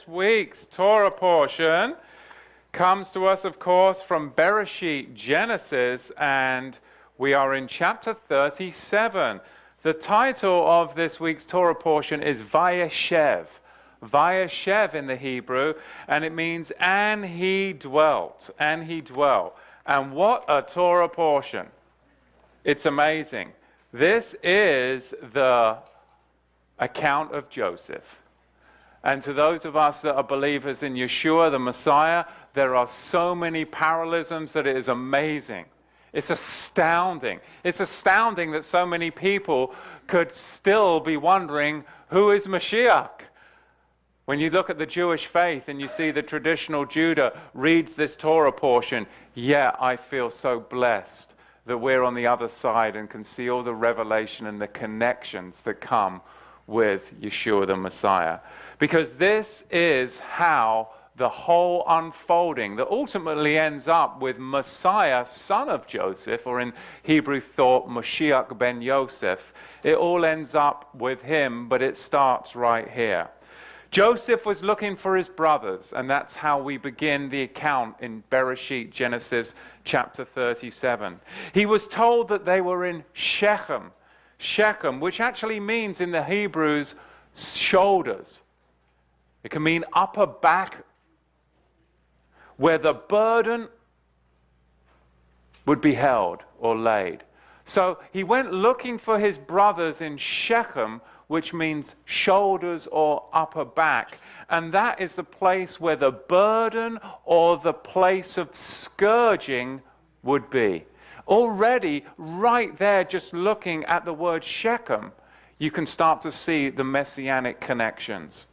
This week's Torah portion comes to us, of course, from Bereshit, Genesis, and we are in chapter 37. The title of this week's Torah portion is Vayeshev. Vayeshev in the Hebrew, and it means, and he dwelt, and he dwelt. And what a Torah portion. It's amazing. This is the account of Joseph. And to those of us that are believers in Yeshua, the Messiah, there are so many parallelisms that it is amazing. It's astounding. It's astounding that so many people could still be wondering, who is Mashiach? When you look at the Jewish faith and you see the traditional Judah reads this Torah portion, yeah, I feel so blessed that we're on the other side and can see all the revelation and the connections that come with Yeshua the Messiah. Because this is how the whole unfolding that ultimately ends up with Messiah, son of Joseph, or in Hebrew thought, Mashiach ben Yosef. It all ends up with him, but it starts right here. Joseph was looking for his brothers, and that's how we begin the account in Bereshit, Genesis chapter 37. He was told that they were in Shechem, which actually means in the Hebrews, shoulders. It can mean upper back, where the burden would be held or laid. So he went looking for his brothers in Shechem, which means shoulders or upper back. And that is the place where the burden or the place of scourging would be. Already, right there, just looking at the word Shechem, you can start to see the messianic connections.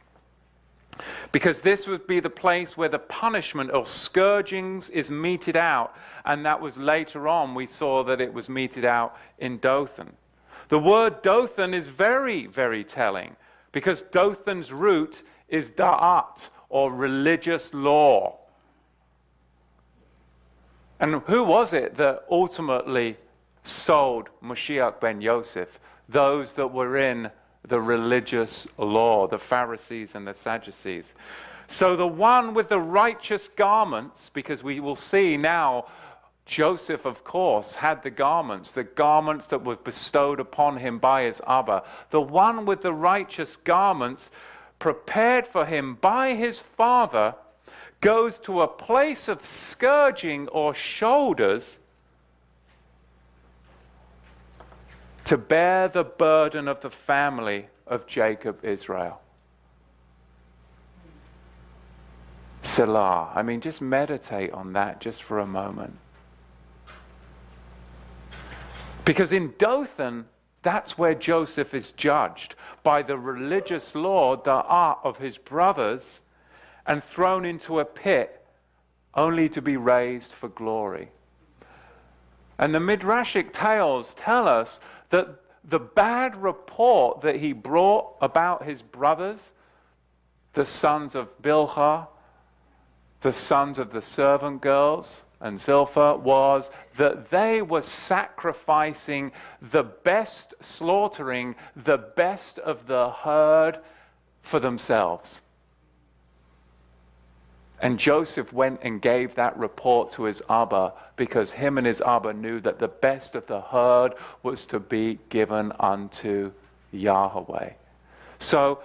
Because this would be the place where the punishment or scourgings is meted out. And that was later on, we saw that it was meted out in Dothan. The word Dothan is very, very telling, because Dothan's root is da'at, or religious law. And who was it that ultimately sold Mashiach ben Yosef? Those that were in the religious law, the Pharisees and the Sadducees. So the one with the righteous garments, because we will see now, Joseph, of course, had the garments that were bestowed upon him by his Abba. The one with the righteous garments, prepared for him by his father, goes to a place of scourging or shoulders to bear the burden of the family of Jacob, Israel. Selah. I mean, just meditate on that just for a moment. Because in Dothan, that's where Joseph is judged by the religious law, da'at, of his brothers, and thrown into a pit only to be raised for glory. And the Midrashic tales tell us that the bad report that he brought about his brothers, the sons of Bilhah, the sons of the servant girls, and Zilpah, was that they were sacrificing the best, slaughtering the best of the herd for themselves. And Joseph went and gave that report to his Abba, because him and his Abba knew that the best of the herd was to be given unto Yahweh. So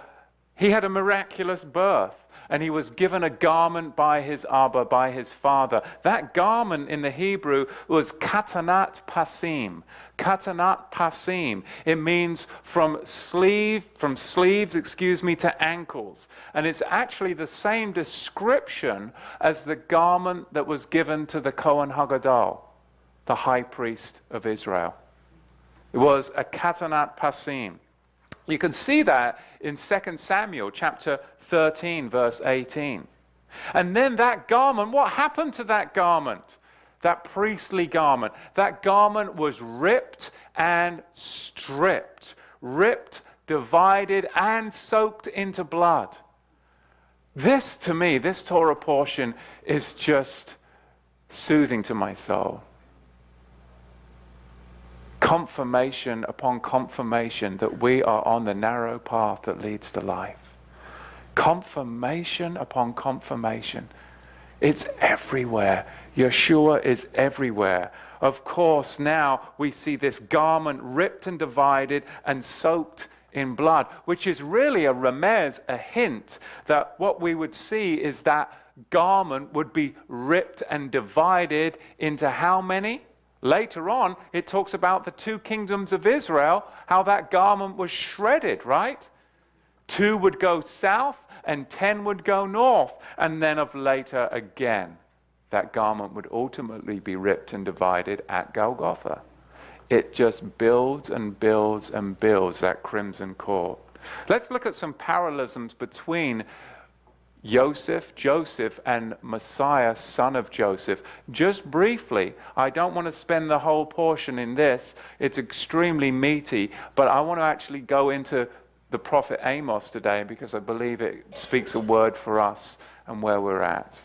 he had a miraculous birth. And he was given a garment by his Abba, by his father. That garment in the Hebrew was katanat pasim. Katanat pasim. It means from sleeves, to ankles. And it's actually the same description as the garment that was given to the Kohen Hagadol, the high priest of Israel. It was a katanat pasim. You can see that in 2 Samuel chapter 13, verse 18. And then that garment, what happened to that garment? That priestly garment. That garment was ripped and stripped. Ripped, divided, and soaked into blood. This, to me, this Torah portion is just soothing to my soul. Confirmation upon confirmation that we are on the narrow path that leads to life. Confirmation upon confirmation. It's everywhere. Yeshua is everywhere. Of course, now we see this garment ripped and divided and soaked in blood, which is really a remez, a hint that what we would see is that garment would be ripped and divided into how many? Later on, it talks about the two kingdoms of Israel, how that garment was shredded, right? 2 would go south and 10 would go north. And then of later again, that garment would ultimately be ripped and divided at Golgotha. It just builds and builds and builds, that crimson cord. Let's look at some parallelisms between Joseph, and Messiah, son of Joseph. Just briefly, I don't want to spend the whole portion in this. It's extremely meaty, but I want to actually go into the prophet Amos today because I believe it speaks a word for us and where we're at.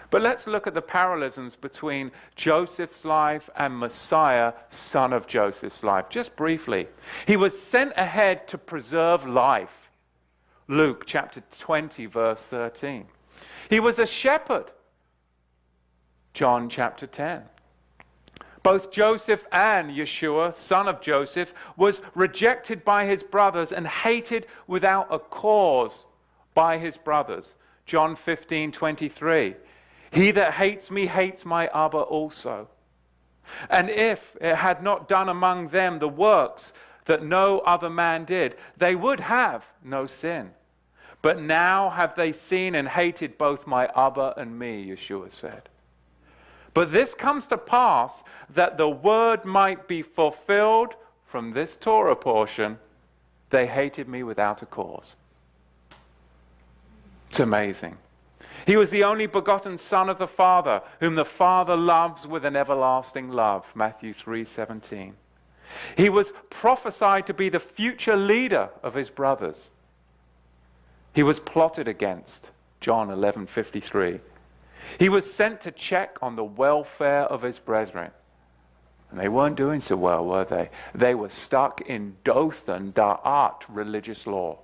But let's look at the parallelisms between Joseph's life and Messiah, son of Joseph's life. Just briefly, he was sent ahead to preserve life. Luke chapter 20, verse 13. He was a shepherd. John chapter 10. Both Joseph and Yeshua, son of Joseph, was rejected by his brothers and hated without a cause by his brothers. John 15:23. He that hates me hates my Abba also. And if it had not done among them the works that no other man did, they would have no sin. But now have they seen and hated both my Abba and me, Yeshua said. But this comes to pass that the word might be fulfilled from this Torah portion. They hated me without a cause. It's amazing. He was the only begotten Son of the Father, whom the Father loves with an everlasting love. Matthew 3:17. He was prophesied to be the future leader of his brothers. He was plotted against. John 11:53. He was sent to check on the welfare of his brethren. And they weren't doing so well, were they? They were stuck in Dothan Da'at, religious law.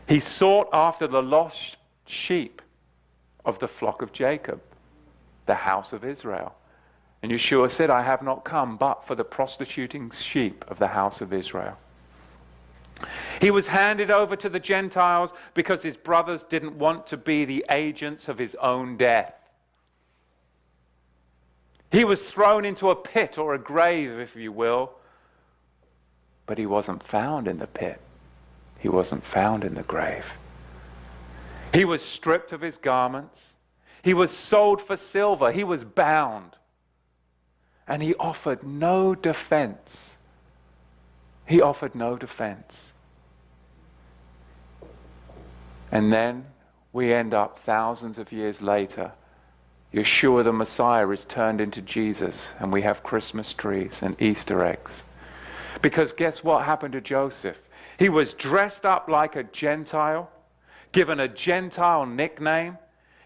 He sought after the lost sheep of the flock of Jacob, the house of Israel. And Yeshua said, I have not come but for the prostituting sheep of the house of Israel. He was handed over to the Gentiles because his brothers didn't want to be the agents of his own death. He was thrown into a pit or a grave, if you will, but he wasn't found in the pit. He wasn't found in the grave. He was stripped of his garments. He was sold for silver. He was bound. And he offered no defense. He offered no defense. And then we end up thousands of years later. Yeshua the Messiah is turned into Jesus, and we have Christmas trees and Easter eggs. Because guess what happened to Joseph? He was dressed up like a Gentile, given a Gentile nickname.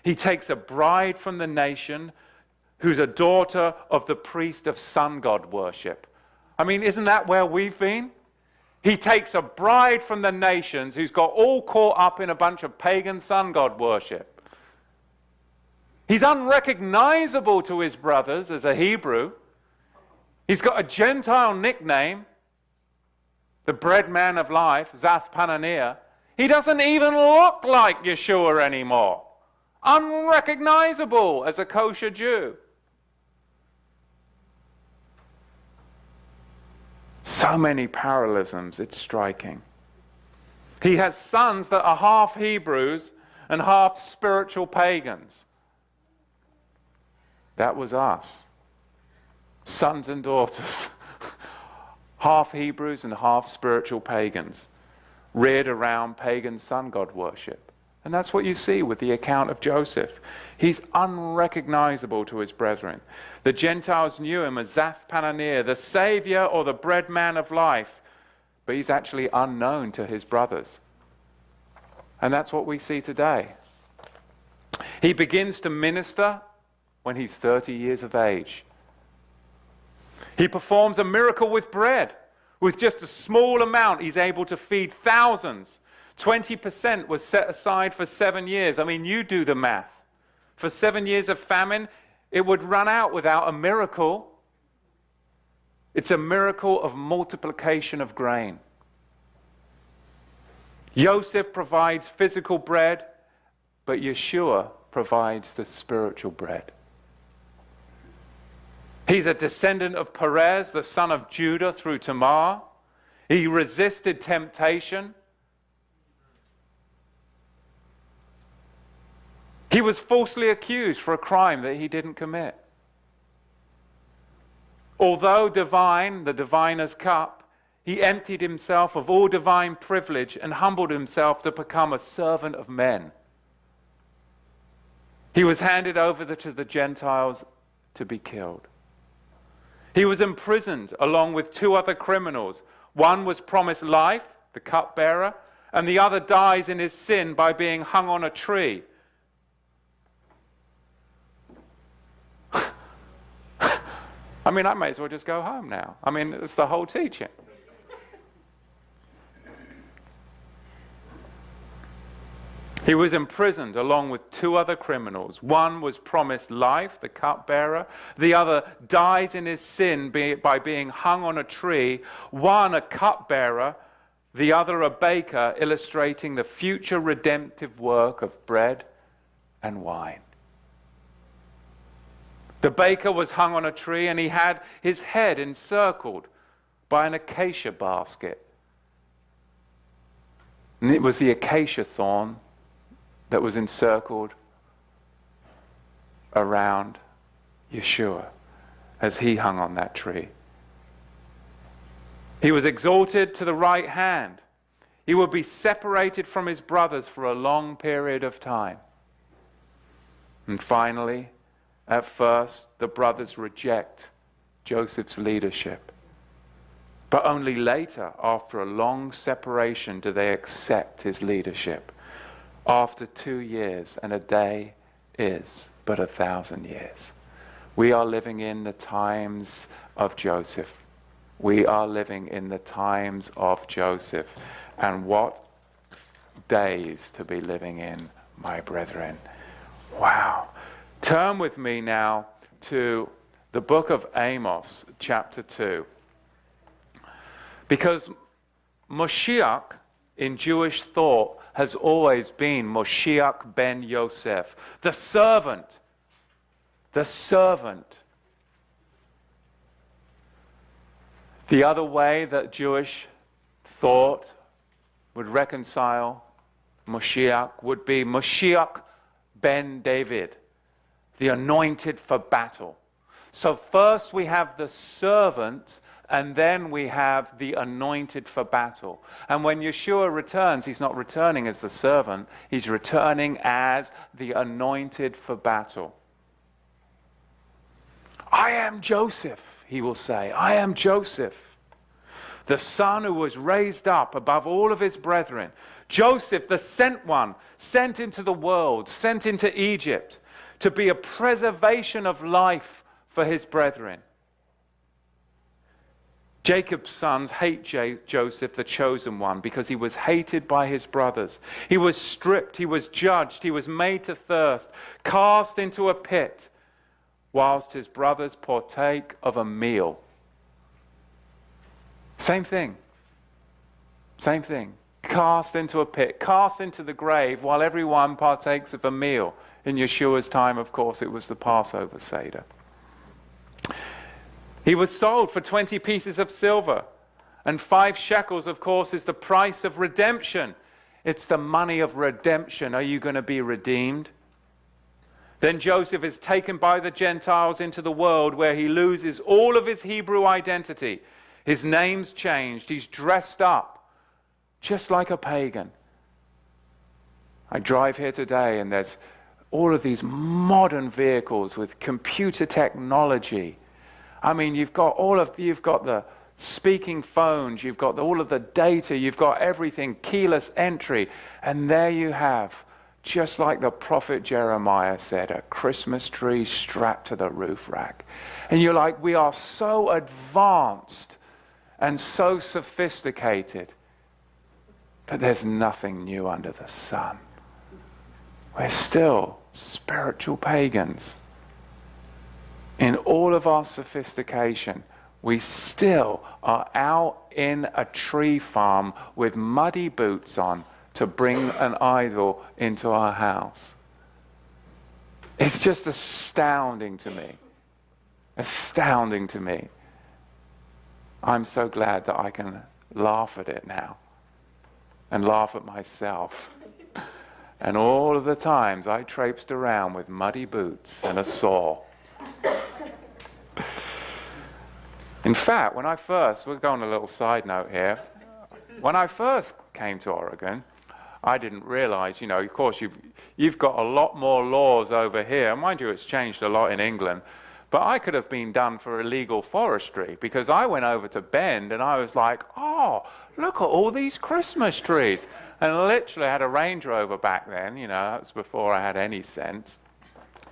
He takes a bride from the nation who's a daughter of the priest of sun god worship. I mean, isn't that where we've been? He takes a bride from the nations who's got all caught up in a bunch of pagan sun god worship. He's unrecognizable to his brothers as a Hebrew. He's got a Gentile nickname, the bread man of life, Zath Pananiah. He doesn't even look like Yeshua anymore. Unrecognizable as a kosher Jew. So many parallelisms, it's striking. He has sons that are half Hebrews and half spiritual pagans. That was us. Sons and daughters. Half Hebrews and half spiritual pagans. Reared around pagan sun god worship. And that's what you see with the account of Joseph. He's unrecognizable to his brethren. The Gentiles knew him as Zath Pananiah, the Savior or the bread man of life. But he's actually unknown to his brothers. And that's what we see today. He begins to minister when he's 30 years of age. He performs a miracle with bread. With just a small amount, he's able to feed thousands. 20% was set aside for 7 years. I mean, you do the math. For 7 years of famine, it would run out without a miracle. It's a miracle of multiplication of grain. Joseph provides physical bread, but Yeshua provides the spiritual bread. He's a descendant of Perez, the son of Judah, through Tamar. He resisted temptation. He was falsely accused for a crime that he didn't commit. Although divine, the diviner's cup, he emptied himself of all divine privilege and humbled himself to become a servant of men. He was handed over to the Gentiles to be killed. He was imprisoned along with 2 other criminals. One was promised life, the cupbearer, and the other dies in his sin by being hung on a tree. I mean, I may as well just go home now. I mean, it's the whole teaching. He was imprisoned along with 2 other criminals. One was promised life, the cupbearer. The other dies in his sin by being hung on a tree. One a cupbearer, the other a baker, illustrating the future redemptive work of bread and wine. The baker was hung on a tree, and he had his head encircled by an acacia basket. And it was the acacia thorn that was encircled around Yeshua as he hung on that tree. He was exalted to the right hand. He would be separated from his brothers for a long period of time. And finally, at first, the brothers reject Joseph's leadership. But only later, after a long separation, do they accept his leadership. After 2 years, and a day is but 1,000 years. We are living in the times of Joseph. We are living in the times of Joseph. And what days to be living in, my brethren. Wow. Turn with me now to the book of Amos, chapter 2. Because Moshiach in Jewish thought has always been Moshiach ben Yosef, the servant. The servant. The other way that Jewish thought would reconcile Moshiach would be Moshiach ben David, the anointed for battle. So first we have the servant, and then we have the anointed for battle. And when Yeshua returns, he's not returning as the servant, he's returning as the anointed for battle. I am Joseph, he will say. I am Joseph, the son who was raised up above all of his brethren. Joseph, the sent one, sent into the world, sent into Egypt, to be a preservation of life for his brethren. Jacob's sons hate Joseph, the chosen one, because he was hated by his brothers. He was stripped, he was judged, he was made to thirst, cast into a pit, whilst his brothers partake of a meal. Same thing. Same thing. Cast into a pit, cast into the grave, while everyone partakes of a meal. In Yeshua's time, of course, it was the Passover Seder. He was sold for 20 pieces of silver. And 5 shekels, of course, is the price of redemption. It's the money of redemption. Are you going to be redeemed? Then Joseph is taken by the Gentiles into the world, where he loses all of his Hebrew identity. His name's changed. He's dressed up just like a pagan. I drive here today, and there's all of these modern vehicles with computer technology. I mean, you've got the speaking phones, you've got all of the data, you've got everything, keyless entry, and there you have, just like the prophet Jeremiah said, a Christmas tree strapped to the roof rack. And you're like, we are so advanced and so sophisticated. But there's nothing new under the sun. We're still spiritual pagans. In all of our sophistication, we still are out in a tree farm with muddy boots on to bring an idol into our house. It's just astounding to me. Astounding to me. I'm so glad that I can laugh at it now and laugh at myself. And all of the times I traipsed around with muddy boots and a saw. In fact, when I first, we'll go on a little side note here. When I first came to Oregon, I didn't realize, of course, you've got a lot more laws over here. Mind you, it's changed a lot in England. But I could have been done for illegal forestry, because I went over to Bend and I was like, oh, look at all these Christmas trees. And literally I had a Range Rover back then, that was before I had any sense.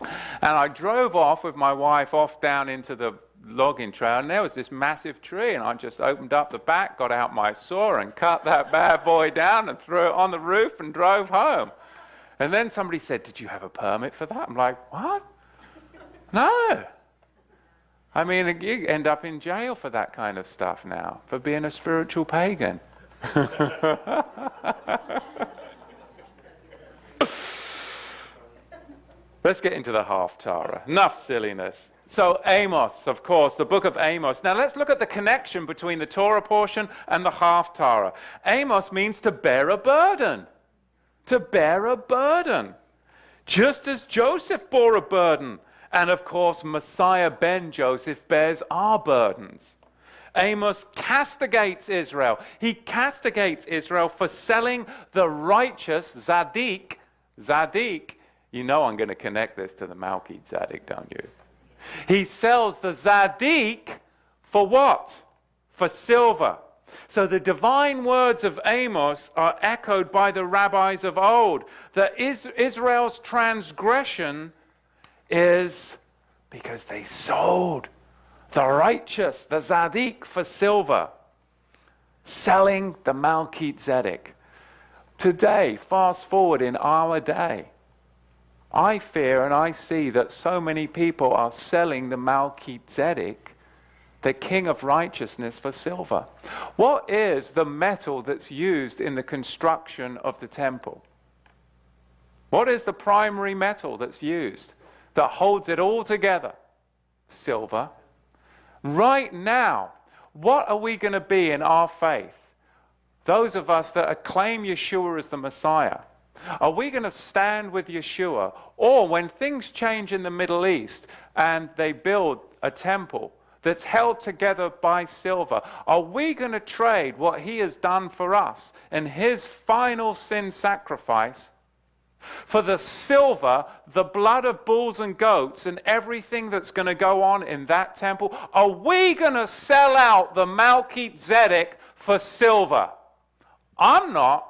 And I drove off with my wife off down into the logging trail, and there was this massive tree, and I just opened up the back, got out my saw and cut that bad boy down and threw it on the roof and drove home. And then somebody said, did you have a permit for that? I'm like, what? No. I mean, you end up in jail for that kind of stuff now, for being a spiritual pagan. Let's get into the Haftarah. Enough silliness. So Amos, of course, the book of Amos. Now let's look at the connection between the Torah portion and the Haftarah. Amos means to bear a burden. To bear a burden. Just as Joseph bore a burden. And of course, Messiah ben Joseph bears our burdens. Amos castigates Israel. He castigates Israel for selling the righteous Tzedik. Tzedik. You know I'm going to connect this to the Malki-Tzedek, don't you? He sells the Tzedik for what? For silver. So the divine words of Amos are echoed by the rabbis of old. That Israel's transgression is because they sold the righteous, the Tzedik, for silver. Selling the Malki-Tzedek. Today, fast forward in our day, I fear and I see that so many people are selling the Malki-Tzedek, the king of righteousness, for silver. What is the metal that's used in the construction of the temple? What is the primary metal that's used that holds it all together? Silver. Right now, what are we going to be in our faith? Those of us that acclaim Yeshua as the Messiah. Are we going to stand with Yeshua? Or when things change in the Middle East and they build a temple that's held together by silver, are we going to trade what he has done for us and his final sin sacrifice for the silver, the blood of bulls and goats, and everything that's going to go on in that temple? Are we going to sell out the Malki-Tzedek for silver? I'm not.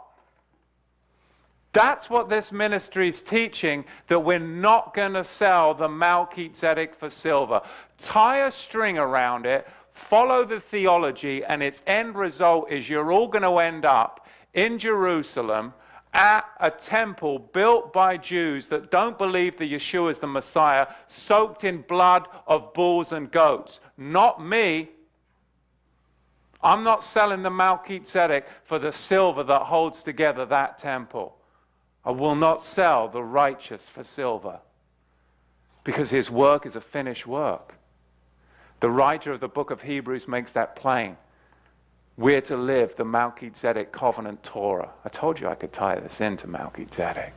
That's what this ministry is teaching, that we're not going to sell the Malki-Tzedek for silver. Tie a string around it, follow the theology, and its end result is you're all going to end up in Jerusalem at a temple built by Jews that don't believe that Yeshua is the Messiah, soaked in blood of bulls and goats. Not me. I'm not selling the Malki-Tzedek for the silver that holds together that temple. I will not sell the righteous for silver, because his work is a finished work. The writer of the book of Hebrews makes that plain. We're to live the Malki-Tzedek covenant Torah. I told you I could tie this into Malki-Tzedek.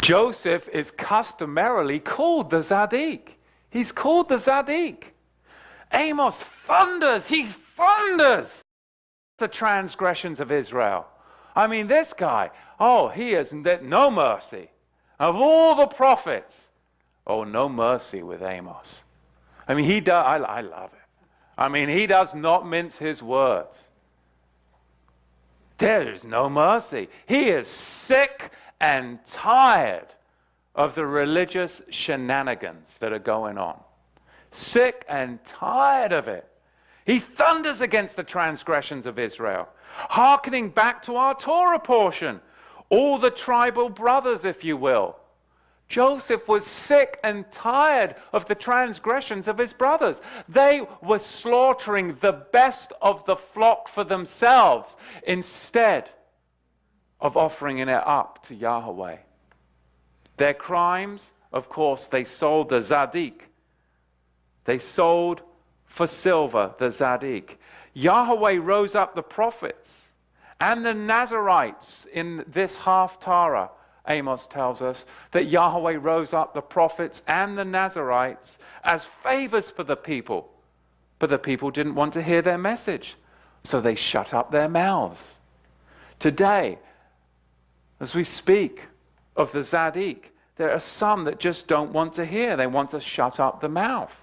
Joseph is customarily called the Tzedik. He's called the Tzedik. Amos thunders. He thunders the transgressions of Israel. I mean, this guy, he has no mercy. Of all the prophets, no mercy with Amos. I mean, he does, I love it. I mean, he does not mince his words. There is no mercy. He is sick and tired of the religious shenanigans that are going on. Sick and tired of it. He thunders against the transgressions of Israel, hearkening back to our Torah portion. All the tribal brothers, if you will. Joseph was sick and tired of the transgressions of his brothers. They were slaughtering the best of the flock for themselves instead of offering it up to Yahweh. Their crimes, of course, they sold the Tzedik. They sold for silver the Tzedik. Yahweh rose up the prophets and the Nazarites in this half-Torah. Amos tells us that Yahweh rose up the prophets and the Nazarites as favors for the people. But the people didn't want to hear their message, so they shut up their mouths. Today, as we speak of the Tzedik, there are some that just don't want to hear. They want to shut up the mouth.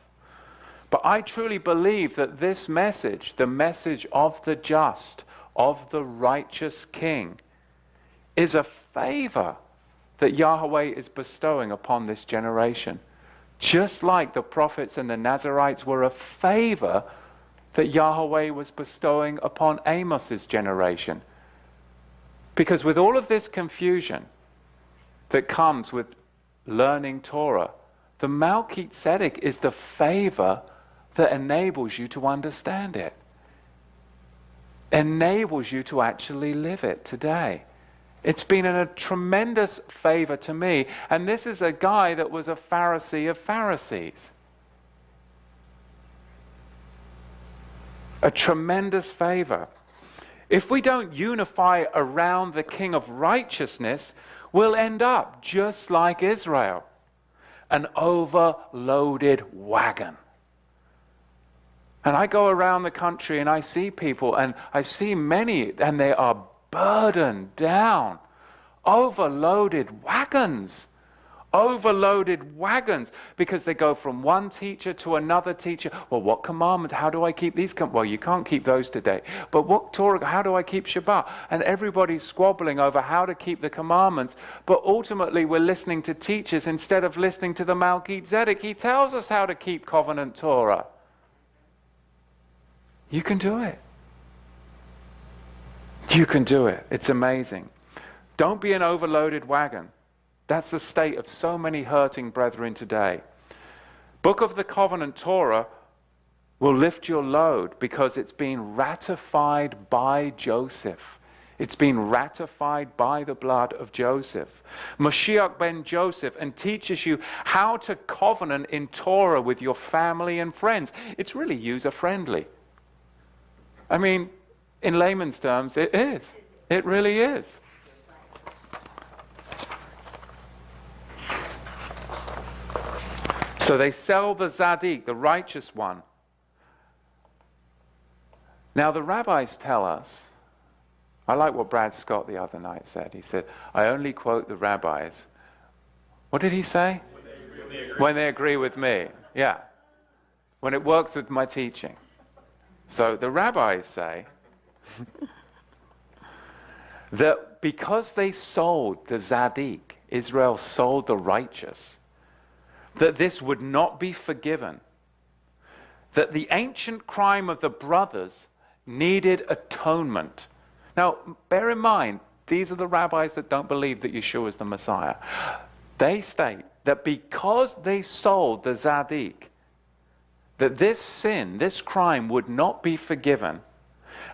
But I truly believe that this message, the message of the just, of the righteous king, is a favor that Yahweh is bestowing upon this generation. Just like the prophets and the Nazarites were a favor that Yahweh was bestowing upon Amos's generation. Because with all of this confusion that comes with learning Torah, the Malki-Tzedek is the favor that enables you to understand it. Enables you to actually live it today. It's been a tremendous favor to me. And this is a guy that was a Pharisee of Pharisees. A tremendous favor. If we don't unify around the King of Righteousness, we'll end up just like Israel. An overloaded wagon. And I go around the country and I see people, and I see many, and they are burdened down. Overloaded wagons. Overloaded wagons. Because they go from one teacher to another teacher. Well, what commandment? How do I keep these? Well, you can't keep those today. But what Torah? How do I keep Shabbat? And everybody's squabbling over how to keep the commandments. But ultimately, we're listening to teachers instead of listening to the Malki-Tzedek. He tells us how to keep covenant Torah. You can do it. You can do it. It's amazing. Don't be an overloaded wagon. That's the state of so many hurting brethren today. Book of the Covenant Torah will lift your load because it's been ratified by Joseph. It's been ratified by the blood of Joseph. Mashiach ben Joseph, and teaches you how to covenant in Torah with your family and friends. It's really user-friendly. I mean, in layman's terms, it is. It really is. So they sell the Tzedik, the righteous one. Now the rabbis tell us, I like what Brad Scott the other night said. He said, I only quote the rabbis. What did he say? When they agree with me. Yeah. When it works with my teaching. So the rabbis say that because they sold the Tzedik, Israel sold the righteous, that this would not be forgiven. That the ancient crime of the brothers needed atonement. Now, bear in mind, these are the rabbis that don't believe that Yeshua is the Messiah. They state that because they sold the Tzedik, that this sin, this crime would not be forgiven,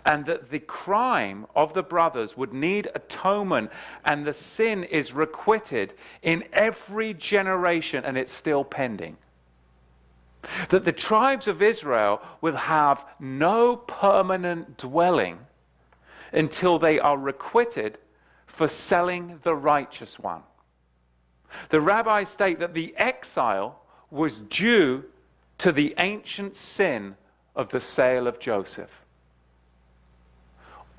and that the crime of the brothers would need atonement, and the sin is requited in every generation, and it's still pending. That the tribes of Israel will have no permanent dwelling until they are requited for selling the righteous one. The rabbis state that the exile was due to the ancient sin of the sale of Joseph.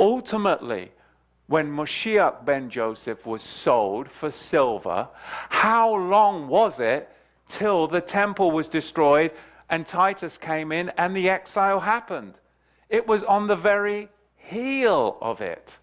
Ultimately, when Mashiach ben Joseph was sold for silver, how long was it till the temple was destroyed and Titus came in and the exile happened? It was on the very heel of it.